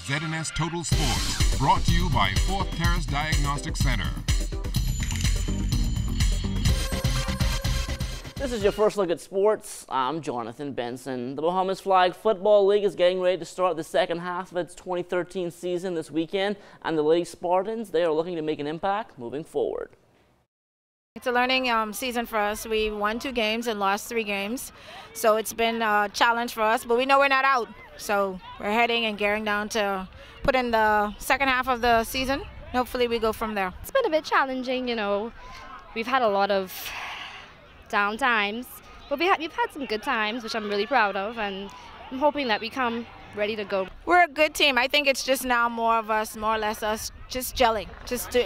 ZNS Total Sports, brought to you by Fourth Terrace Diagnostic Center. This is your first look at sports. I'm Jonathan Benson. The Bahamas Flag Football League is getting ready to start the second half of its 2013 season this weekend, and the Lady Spartans, they are looking to make an impact moving forward. It's a learning season for us. We won 2 games and lost 3 games, so it's been a challenge for us, but we know we're not out. So we're heading and gearing down to put in the second half of the season. Hopefully we go from there. It's been a bit challenging, you know. We've had a lot of down times, but we've had some good times, which I'm really proud of, and I'm hoping that we come ready to go. We're a good team. I think it's just now more of us, more or less us, just gelling,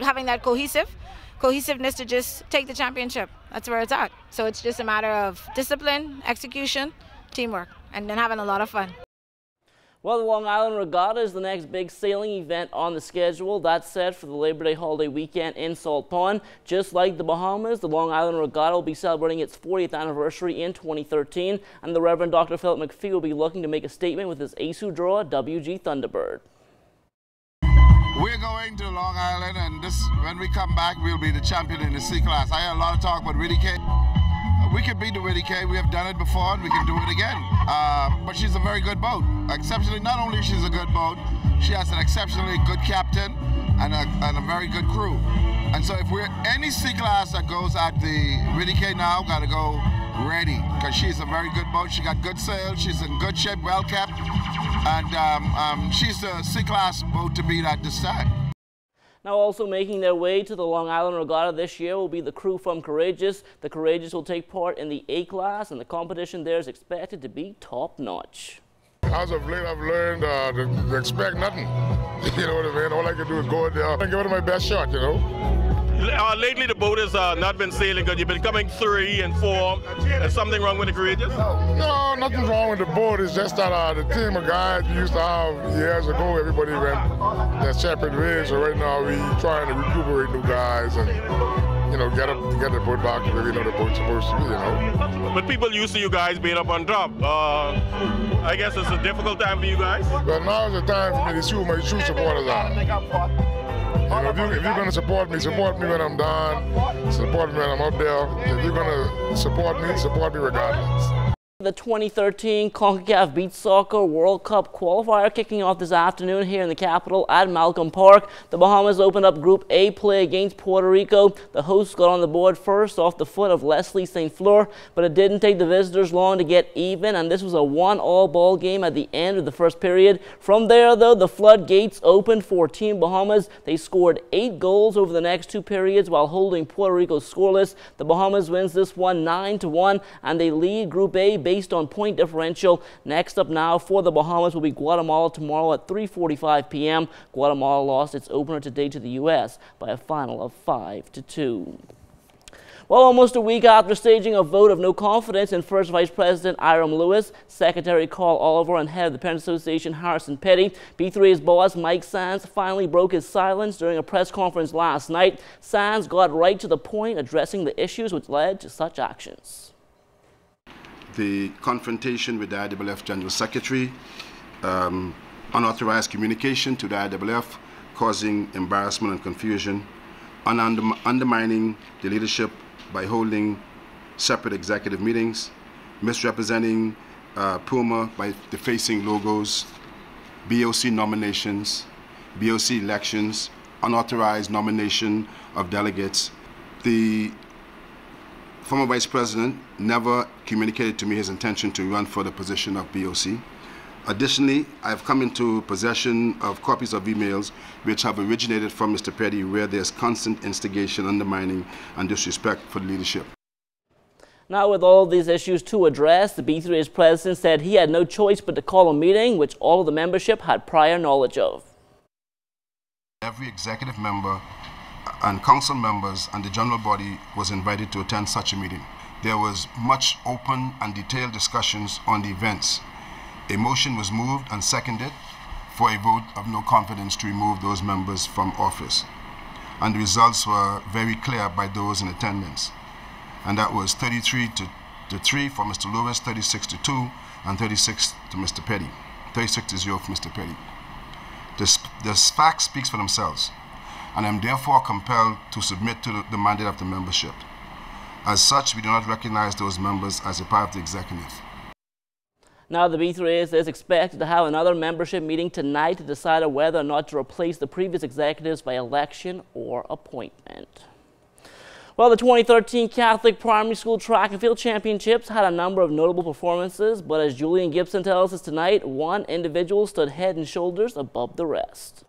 having that cohesiveness to just take the championship. That's where it's at. So it's just a matter of discipline, execution, teamwork, and then having a lot of fun. Well, the Long Island Regatta is the next big sailing event on the schedule. That's set for the Labor Day holiday weekend in Salt Pond. Just like the Bahamas, the Long Island Regatta will be celebrating its 40th anniversary in 2013, and the Reverend Dr. Philip McPhee will be looking to make a statement with his Asu draw, WG Thunderbird. We're going to Long Island, and when we come back, we'll be the champion in the C class. I had a lot of talk about Riddy K. We can beat the Riddy K. We have done it before, and we can do it again. But she's a very good boat. Exceptionally, not only she's a good boat, she has an exceptionally good captain and a very good crew. And so if we're any C class that goes at the Riddy K now, got to go ready, because she's a very good boat. She got good sails. She's in good shape, well kept, and she's the C class boat to beat at this time. Now also making their way to the Long Island Regatta this year will be the crew from Courageous. The Courageous will take part in the A class, and the competition there is expected to be top-notch. As of late, I've learned to expect nothing. You know what I mean? All I can do is go out there and give it my best shot, you know? Lately, the boat has not been sailing good. You've been coming 3 and 4. Is something wrong with the Courageous? No, nothing's wrong with the boat. It's just that the team of guys we used to have years ago, everybody went their separate ways. So right now, we trying to recuperate new guys and, you know, get the boat back to where we know the boat's supposed to be, you know. But people used to you guys being up on top. I guess it's a difficult time for you guys. But now is the time for me to see who my true supporters are. You know, if you're going to support me when I'm done, support me when I'm up there. If you're going to support me regardless. The 2013 CONCACAF Beach Soccer World Cup qualifier kicking off this afternoon here in the capital at Malcolm Park. The Bahamas opened up Group A play against Puerto Rico. The hosts got on the board first off the foot of Leslie St. Fleur, but it didn't take the visitors long to get even, and this was a 1-all ball game at the end of the first period. From there, though, the floodgates opened for Team Bahamas. They scored 8 goals over the next 2 periods while holding Puerto Rico scoreless. The Bahamas wins this one 9-1, and they lead Group A based on point differential. Next up now for the Bahamas will be Guatemala tomorrow at 3:45 p.m. Guatemala lost its opener today to the U.S. by a final of 5-2. Well, almost a week after staging a vote of no confidence in First Vice President Iram Lewis, Secretary Carl Oliver, and head of the Parent Association Harrison Petty, B3's boss Mike Sands finally broke his silence during a press conference last night. Sands got right to the point, addressing the issues which led to such actions. The confrontation with the IAAF General Secretary, unauthorized communication to the IAAF, causing embarrassment and confusion, undermining the leadership by holding separate executive meetings, misrepresenting Puma by defacing logos, BOC nominations, BOC elections, unauthorized nomination of delegates. The former Vice President never communicated to me his intention to run for the position of BOC. Additionally, I've come into possession of copies of emails which have originated from Mr. Petty, where there's constant instigation, undermining, and disrespect for the leadership. Now, with all of these issues to address, the B3's president said he had no choice but to call a meeting which all of the membership had prior knowledge of. Every executive member and council members and the general body was invited to attend such a meeting. There was much open and detailed discussions on the events. A motion was moved and seconded for a vote of no confidence to remove those members from office. And the results were very clear by those in attendance. And that was 33 to 3 for Mr. Lewis, 36 to 2, and 36 to Mr. Petty. 36 to 0 for Mr. Petty. The facts speak for themselves, and I'm therefore compelled to submit to the mandate of the membership. As such, we do not recognize those members as a part of the executive. Now, the B3A is expected to have another membership meeting tonight to decide whether or not to replace the previous executives by election or appointment. Well, the 2013 Catholic Primary School Track and Field Championships had a number of notable performances, but as Julian Gibson tells us tonight, one individual stood head and shoulders above the rest.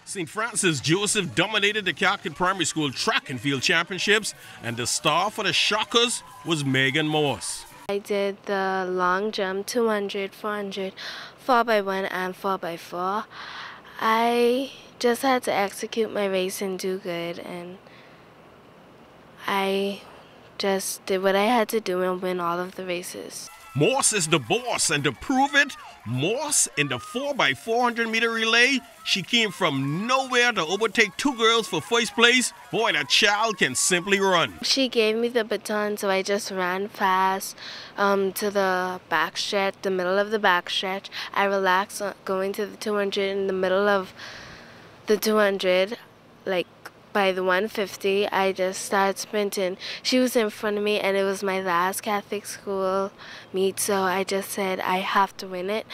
St. Francis Joseph dominated the Catholic Primary School Track and Field Championships, and the star for the Shockers was Megan Morse. I did the long jump, 200, 400, 4x1 and 4x4. I just had to execute my race and do good, and I just did what I had to do and win all of the races. Morse is the boss, and to prove it, Morse in the 4x400 meter relay, she came from nowhere to overtake two girls for first place. Boy, that child can simply run. She gave me the baton, so I just ran fast to the back stretch, the middle of the back stretch. I relaxed going to the 200 in the middle of the 200, like by the 150, I just started sprinting. She was in front of me, and it was my last Catholic school meet, so I just said I have to win it,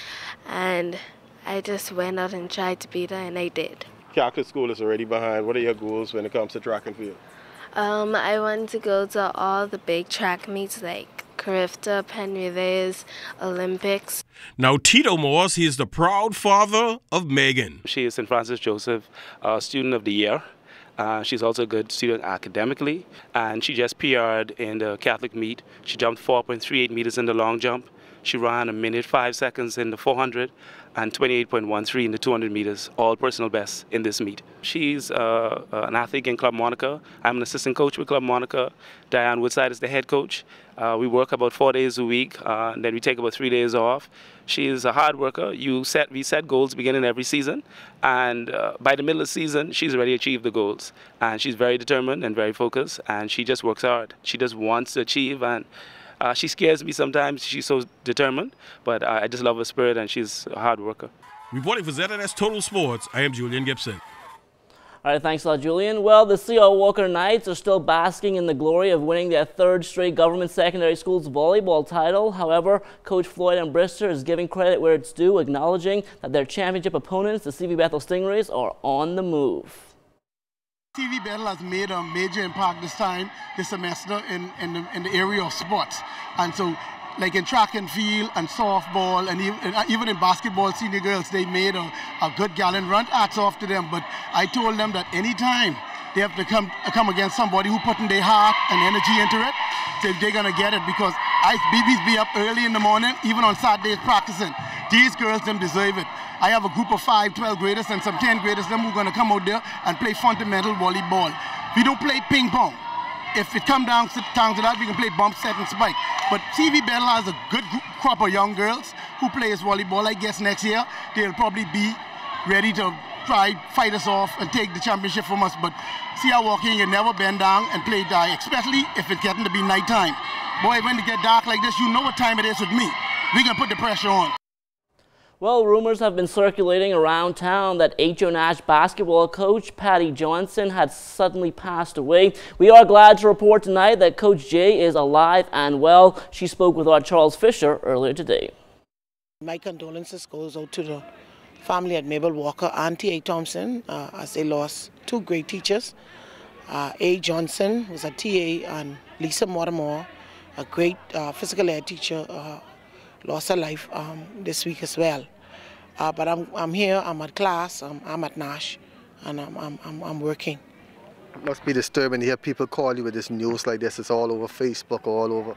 and I just went out and tried to beat her, and I did. Catholic school is already behind. What are your goals when it comes to track and field? I want to go to all the big track meets like Carifta, Penrith, Olympics. Now, Tito Morse, he is the proud father of Megan. She is St. Francis Joseph Student of the Year. She's also a good student academically, and she just PR'd in the Catholic meet. She jumped 4.38 meters in the long jump. She ran 1 minute 5 seconds in the 400 and 28.13 in the 200 meters, all personal bests in this meet. She's an athlete in Club Monica. I'm an assistant coach with Club Monica. Diane Woodside is the head coach. We work about 4 days a week, and then we take about 3 days off. She is a hard worker. We set goals beginning every season, and by the middle of the season, she's already achieved the goals. And she's very determined and very focused, and she just works hard. She just wants to achieve, and she scares me sometimes. She's so determined, but I just love her spirit, and she's a hard worker. Reporting for ZNS Total Sports, I am Julian Gibson. All right, thanks a lot, Julian. Well, the C.R. Walker Knights are still basking in the glory of winning their third straight government secondary schools volleyball title. However, Coach Floyd Ambrister is giving credit where it's due, acknowledging that their championship opponents, the CV Bethel Stingrays, are on the move. CV Bethel has made a major impact this semester in the area of sports. And so, like in track and field and softball and even in basketball, senior girls, they made a good gallant run. Hats off to them. But I told them that anytime they have to come against somebody who putting their heart and energy into it, they're going to get it, because BBs be up early in the morning, even on Saturdays practicing. These girls, them deserve it. I have a group of 5, 12 graders and some 10 graders, them who are going to come out there and play fundamental volleyball. We don't play ping pong. If it comes down to that, we can play bump, set, and spike. But CV Bethel has a good crop of young girls who plays volleyball. I guess next year they'll probably be ready to fight us off and take the championship from us. But CR Walking can never bend down and play die, especially if it's getting to be nighttime. Boy, when it get dark like this, you know what time it is with me. We can put the pressure on. Well, rumors have been circulating around town that H.O. Nash basketball coach Patty Johnson had suddenly passed away. We are glad to report tonight that Coach J is alive and well. She spoke with our Charles Fisher earlier today. My condolences goes out to the family at Mabel Walker, Auntie A. Thompson, as they lost two great teachers. A. Johnson was a TA, and Lisa Mortimer, a great physical ed teacher, lost her life this week as well. But I'm here, I'm at class, I'm at Nash, and I'm working. It must be disturbing to hear people call you with this news like this. It's all over Facebook, all over.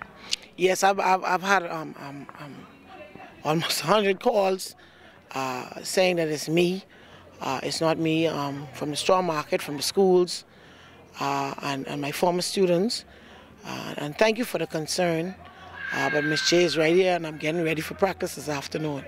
Yes, I've had almost 100 calls saying that it's me. It's not me, from the straw market, from the schools, and my former students. And thank you for the concern. But Miss J is right here, and I'm getting ready for practice this afternoon.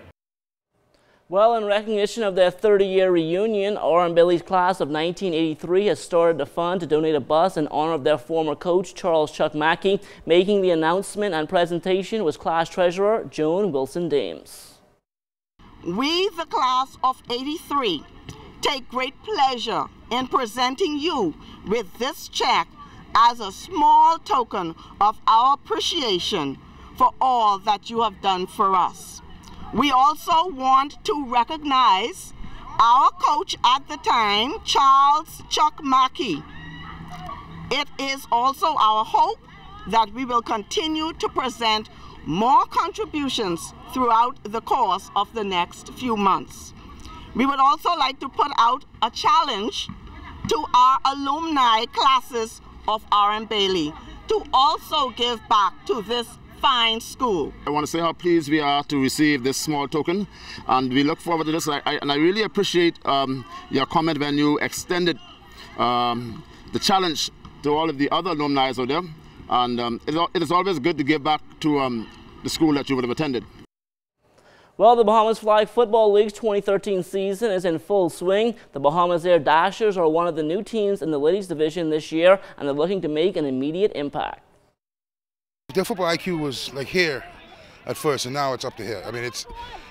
Well, in recognition of their 30-year reunion, R.M. Billy's class of 1983 has started a fund to donate a bus in honor of their former coach, Charles Chuck Mackey. Making the announcement and presentation was class treasurer Joan Wilson-Dames. We, the class of '83, take great pleasure in presenting you with this check as a small token of our appreciation for all that you have done for us. We also want to recognize our coach at the time, Charles Chuck Mackey. It is also our hope that we will continue to present more contributions throughout the course of the next few months. We would also like to put out a challenge to our alumni classes of R.M. Bailey to also give back to this fine school. I want to say how pleased we are to receive this small token, and we look forward to this. And I really appreciate your comment when you extended the challenge to all of the other alumni out there. And it is always good to give back to the school that you would have attended. Well, the Bahamas Flag Football League's 2013 season is in full swing. The Bahamas Air Dashers are one of the new teams in the ladies division this year, and they're looking to make an immediate impact. Their football IQ was like here at first, and now it's up to here. I mean, it's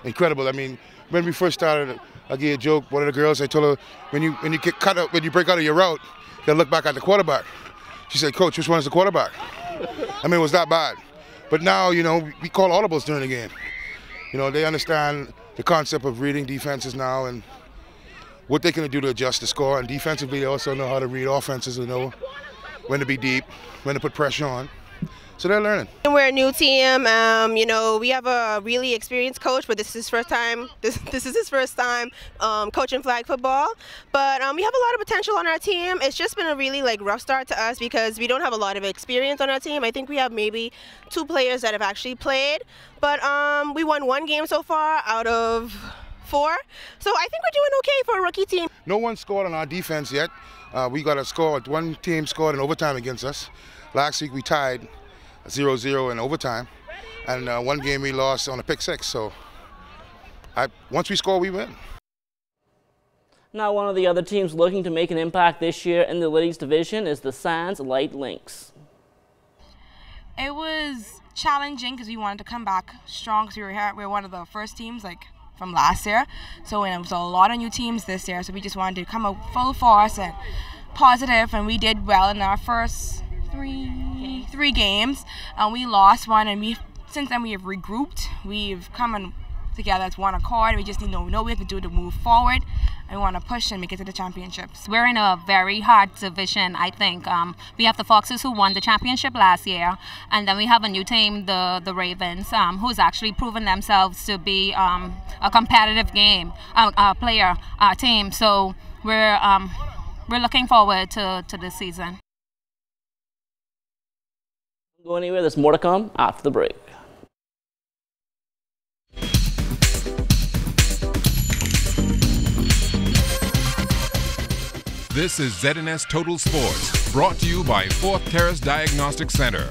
incredible. I mean, when we first started, I gave a joke. One of the girls, I told her, when you get cut up, when you break out of your route, you gotta look back at the quarterback. She said, "Coach, which one is the quarterback?" I mean, it was that bad. But now, you know, we call audibles during the game. You know, they understand the concept of reading defenses now and what they can do to adjust the score. And defensively, they also know how to read offenses and know when to be deep, when to put pressure on. So they're learning. We're a new team. You know, we have a really experienced coach, but this is his first time. This is his first time coaching flag football. But we have a lot of potential on our team. It's just been a really rough start to us because we don't have a lot of experience on our team. I think we have maybe 2 players that have actually played. But we won 1 game so far out of 4. So I think we're doing okay for a rookie team. No one scored on our defense yet. We got a score. 1 team scored in overtime against us. Last week we tied 0-0 in overtime, and 1 game we lost on a pick 6. So once we score, we win. Now, one of the other teams looking to make an impact this year in the ladies division is the Sands Light Lynx. It was challenging because we wanted to come back strong because we were one of the first teams from last year. So it was a lot of new teams this year. So we just wanted to come out full force and positive, and we did well in our first three games. We lost 1, and since then we have regrouped. We've come together as one accord. We just need to know what we have to do to move forward. And we want to push and make it to the championships. We're in a very hard division, I think. We have the Foxes, who won the championship last year, and then we have a new team, the Ravens, who's actually proven themselves to be a competitive team. So we're looking forward to this season. Don't go anywhere. There's more to come after the break. This is ZNS Total Sports, brought to you by 4th Terrace Diagnostic Center.